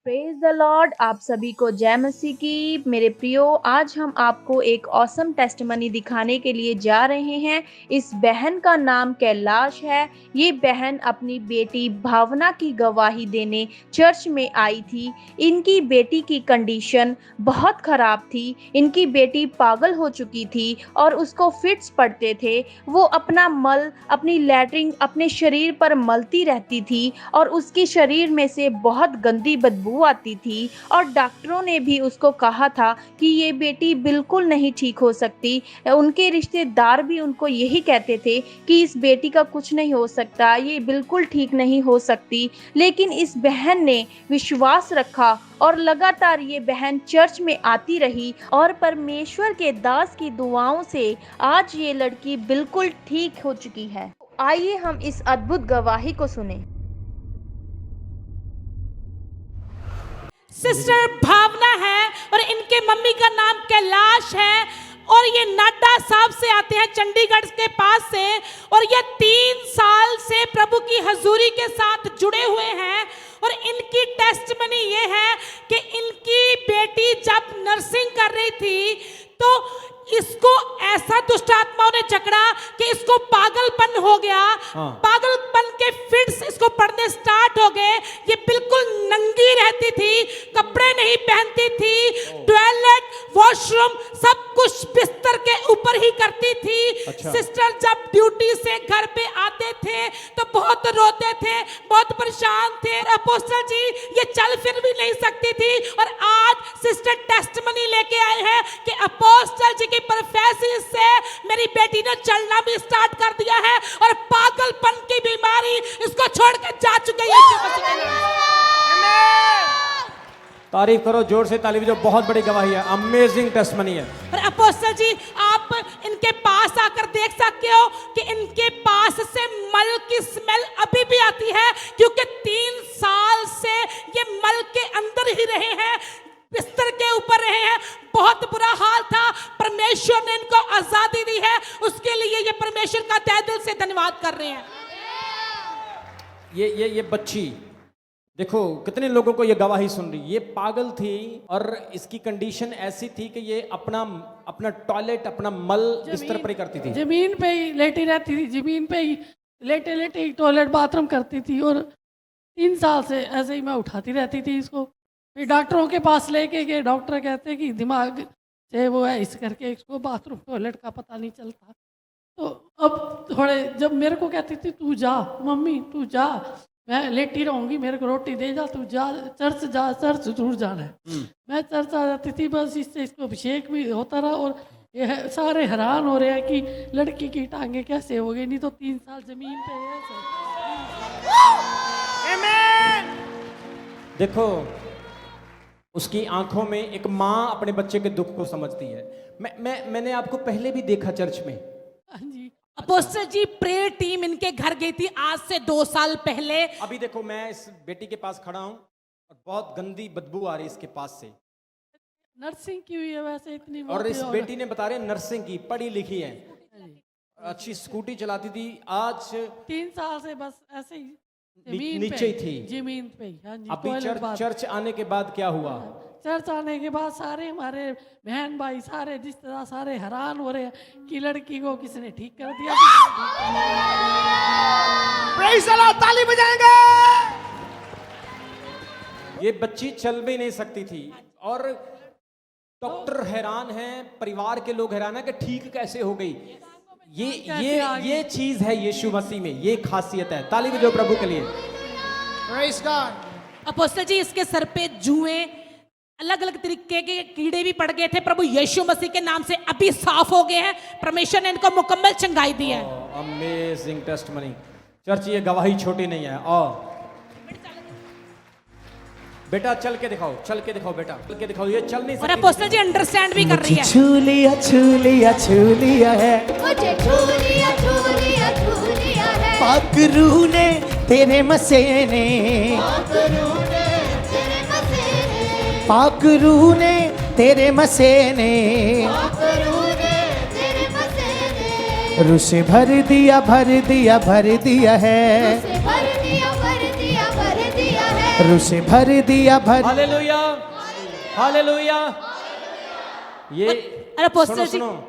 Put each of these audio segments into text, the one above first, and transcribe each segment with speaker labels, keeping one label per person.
Speaker 1: Praise the Lord. आप सभी को जय मसीह की। मेरे प्रियो, आज हम आपको एक ऑसम टेस्टिमनी दिखाने के लिए जा रहे हैं। इस बहन का नाम कैलाश है। ये बहन अपनी बेटी भावना की गवाही देने चर्च में आई थी। इनकी बेटी की कंडीशन बहुत खराब थी। इनकी बेटी पागल हो चुकी थी और उसको फिट्स पड़ते थे। वो अपना मल, अपनी लैट्रिन अपने शरीर पर मलती रहती थी और उसकी शरीर में से बहुत गंदी बदबू आती थी और डॉक्टरों ने भी उसको कहा था कि ये बेटी बिल्कुल नहीं ठीक हो सकती। उनके रिश्तेदार भी उनको यही कहते थे कि इस बेटी का कुछ नहीं हो सकता, ये बिल्कुल ठीक नहीं हो सकती। लेकिन इस बहन ने विश्वास रखा और लगातार ये बहन चर्च में आती रही और परमेश्वर के दास की दुआओं से आज ये लड़की बिल्कुल ठीक हो चुकी है। आइए हम इस अद्भुत गवाही को सुने।
Speaker 2: सिस्टर भावना है और इनके मम्मी का नाम कैलाश है और ये नाडा साहब से आते हैं, चंडीगढ़ के पास से। और ये 3 साल से प्रभु की हजूरी के साथ जुड़े हुए हैं। और इनकी टेस्टमनी ये है कि इनकी बेटी जब नर्सिंग कर रही थी तो इसको ऐसा दुष्ट आत्माओं ने जकड़ा कि इसको पागलपन हो गया। पागलपन के फिट्स इसको पड़ने स्टार्ट हो गए। ये बिल्कुल नंगी रहती थी, कपड़े नहीं पहनती थी, टॉयलेट, वॉशरूम सब कुछ बिस्तर के ऊपर ही करती थी। सिस्टर जब ड्यूटी से घर पे आते थे तो बहुत रोते थे, बहुत परेशान थे। अपोस्टल जी ये चल फिर भी नहीं सकती थी और आज सिस्टर टेस्टमनी लेके आए हैं कि अपोस्टल जी की प्रोफेसी से मेरी बेटी ने चलना भी स्टार्ट कर दिया है और पागलपन की बीमारी इसको छोड़ के जा चुकी है।
Speaker 3: तारीफ करो जोर से, ताली बजाओ। बहुत बड़ी गवाही है, अमेजिंग टेस्टमनी है।
Speaker 2: और अपोस्टल जी आप इनके पास आकर देख सकते हो कि इनके पास से मल की स्मेल अभी भी आती है क्योंकि 3 साल से ये मल के अंदर ही रहे हैं, बिस्तर के ऊपर रहे हैं। बहुत बुरा हाल था। परमेश्वर ने इनको आजादी दी है, उसके लिए ये परमेश्वर का तहे दिल से धन्यवाद कर रहे हैं।
Speaker 3: ये बच्ची देखो कितने लोगों को ये गवाही सुन रही। ये पागल थी और इसकी कंडीशन ऐसी थी कि ये अपना टॉयलेट, अपना मल बिस्तर पर ही करती थी।
Speaker 4: जमीन पे ही लेटी रहती थी, जमीन पे ही लेटे लेटे ही टॉयलेट बाथरूम करती थी। और 3 साल से ऐसे ही मैं उठाती रहती थी इसको। फिर डॉक्टरों के पास लेके गए, डॉक्टर कहते कि दिमाग से वो है, इस करके इसको बाथरूम टॉयलेट का पता नहीं चलता। तो अब थोड़े जब मेरे को कहती थी तू जा मम्मी, तू जा, मैं लेटी रहूंगी, मेरे को रोटी दे जा, तू जा, चर्च जा, चर्च जरूर जाना है। मैं चर्च आ जाती थी, बस इससे इसको अभिषेक भी होता रहा। और ये सारे हैरान हो रहे हैं कि लड़की की टांगे कैसे हो गई, नहीं तो 3 साल जमीन पे है।
Speaker 3: देखो उसकी आंखों में एक माँ अपने बच्चे के दुख को समझती है। मैंने आपको पहले भी देखा चर्च में।
Speaker 4: हाँ जी।
Speaker 2: अपोस्टल जी प्रेयर टीम इनके घर गई थी आज से 2 साल पहले।
Speaker 3: अभी देखो मैं इस बेटी के पास खड़ा हूँ और बहुत गंदी बदबू आ रही है इसके पास से।
Speaker 4: नर्सिंग की हुई है वैसे इतनी।
Speaker 3: और इस बेटी ने बता रहे नर्सिंग की, पढ़ी लिखी है, अच्छी स्कूटी चलाती थी। आज
Speaker 4: 3 साल से बस ऐसे ही
Speaker 3: नीचे ही थी,
Speaker 4: जमीन पे ही। हाँ जी।
Speaker 3: अभी चर्च आने के बाद क्या हुआ?
Speaker 4: चर्च आने के बाद सारे हमारे बहन भाई, सारे रिश्तेदार सारे हैरान हो रहे हैं कि लड़की को किसने ठीक कर दिया।
Speaker 5: प्रेज़ द लॉर्ड, ताली बजाएंगे।
Speaker 3: ये बच्ची चल भी नहीं सकती थी और डॉक्टर हैरान हैं, परिवार के लोग हैरान हैं कि ठीक कैसे हो गई। ये चीज है यीशु मसीह में, ये खासियत है। ताली बजाओ प्रभु के लिए।
Speaker 5: Praise God.
Speaker 2: अपोस्टल जी इसके सर पे जुएं, अलग अलग तरीके के कीड़े भी पड़ गए थे। प्रभु यीशु मसीह के नाम से अभी साफ हो गए हैं। परमेश्वर ने इनको मुकम्मल चंगाई दी है।
Speaker 3: Amazing testimony. चर्च ये गवाही छोटी नहीं है। और बेटा चल के दिखाओ, चल के दिखाओ बेटा, चल के दिखाओ। ये चल नहीं सकती।
Speaker 2: और अपोस्टल जी अंडरस्टैंड भी कर रही है।
Speaker 5: छू लिया है,
Speaker 6: मुझे छू लिया है।
Speaker 5: पाक रूह ने तेरे मसीने, पाक रूह ने तेरे मसीने रुसे भर दिया है। रू से भर दिया भर
Speaker 3: हालेलुया, हालेलुया। ये
Speaker 2: अरे अपोस्टल
Speaker 3: सुनो
Speaker 2: जी-
Speaker 3: सुनो,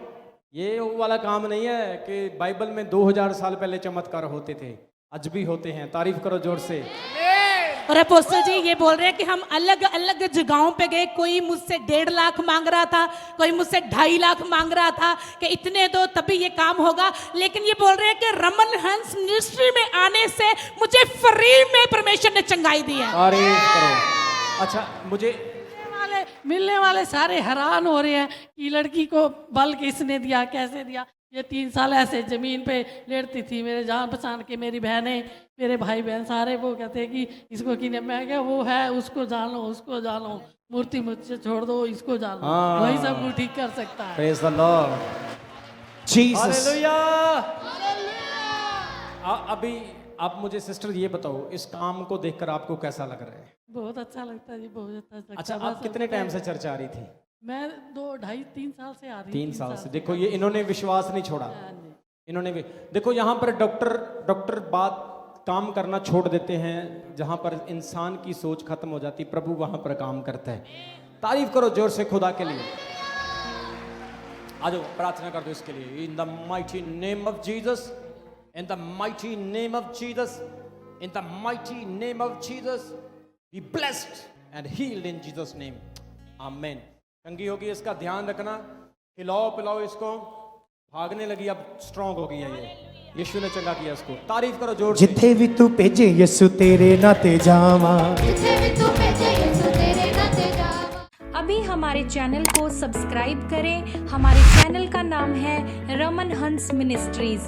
Speaker 3: ये वो वाला काम नहीं है कि बाइबल में 2000 साल पहले चमत्कार होते थे, आज भी होते हैं। तारीफ करो जोर से।
Speaker 2: और अपोस्टल जी ये बोल रहे हैं कि हम अलग अलग जगहों पे गए, कोई मुझसे 1.5 लाख मांग रहा था, कोई मुझसे 2.5 लाख मांग रहा था कि इतने दो तभी ये काम होगा, लेकिन ये बोल रहे हैं कि रमन हंस मिनिस्ट्री में आने से मुझे फ्री में परमेश्वर ने चंगाई दी है।
Speaker 3: तारीफ करो। अच्छा, मुझे
Speaker 4: मिलने वाले सारे हैरान हो रहे हैं कि लड़की को बल किसने दिया, कैसे दिया। ये 3 साल ऐसे जमीन पे लेटती थी, मेरे जान पहचान के मेरी बहनें, मेरे भाई बहन सारे वो कहते हैं कि इसको किने, मैं क्या वो है, उसको जानो, उसको जानो, मूर्ति मुझसे छोड़ दो, इसको जानो,
Speaker 3: हाँ।
Speaker 4: वही सब कुछ ठीक कर सकता है।
Speaker 3: Praise the Lord,
Speaker 5: Jesus.
Speaker 3: Hallelujah. अभी आप मुझे सिस्टर ये बताओ, इस काम को देखकर आपको कैसा लग रहा है?
Speaker 4: बहुत अच्छा लगता है जी, बहुत अच्छा लगता है।
Speaker 3: अच्छा,
Speaker 4: बस
Speaker 3: आप कितने टाइम से चर्च आ रही थी?
Speaker 4: मैं 2, 2.5, 3 साल से आ रही हूँ।
Speaker 3: 3 साल से। देखो ये इन्होंने विश्वास नहीं छोड़ा, इन्होंने भी देखो यहाँ पर डॉक्टर बात काम करना छोड़ देते हैं, जहाँ पर इंसान की सोच खत्म हो जाती, प्रभु वहां पर काम करता है। तारीफ करो जोर से खुदा के लिए। आ जाओ, प्रार्थना कर दो इसके लिए। In the mighty name of Jesus, in the mighty name of Jesus, in the mighty name of Jesus, be blessed and healed in Jesus name, amen. चंगी होगी, इसका ध्यान रखना, खिलाओ पिलाओ इसको, भागने लगी, अब स्ट्रांग हो गई है ये। यीशु ने चंगा किया इसको। तारीफ करो जोर से।
Speaker 5: जिथे भी तू भेजे यसु तेरे नाते जावा।
Speaker 6: जिथे भी तू भेजे यीशु तेरे नाते जावा।
Speaker 7: अभी हमारे चैनल को सब्सक्राइब करें। हमारे चैनल का नाम है रमन हंस मिनिस्ट्रीज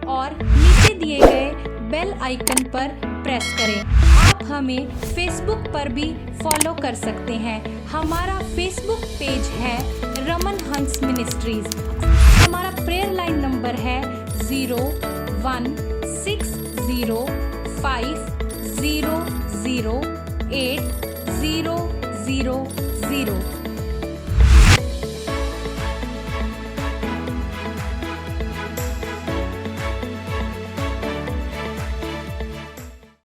Speaker 7: और नीचे दिए गए बेल आइकन पर प्रेस करें। आप हमें फेसबुक पर भी फॉलो कर सकते हैं। हमारा फेसबुक पेज है रमन हंस मिनिस्ट्रीज। हमारा प्रेयर लाइन नंबर है 016050080000।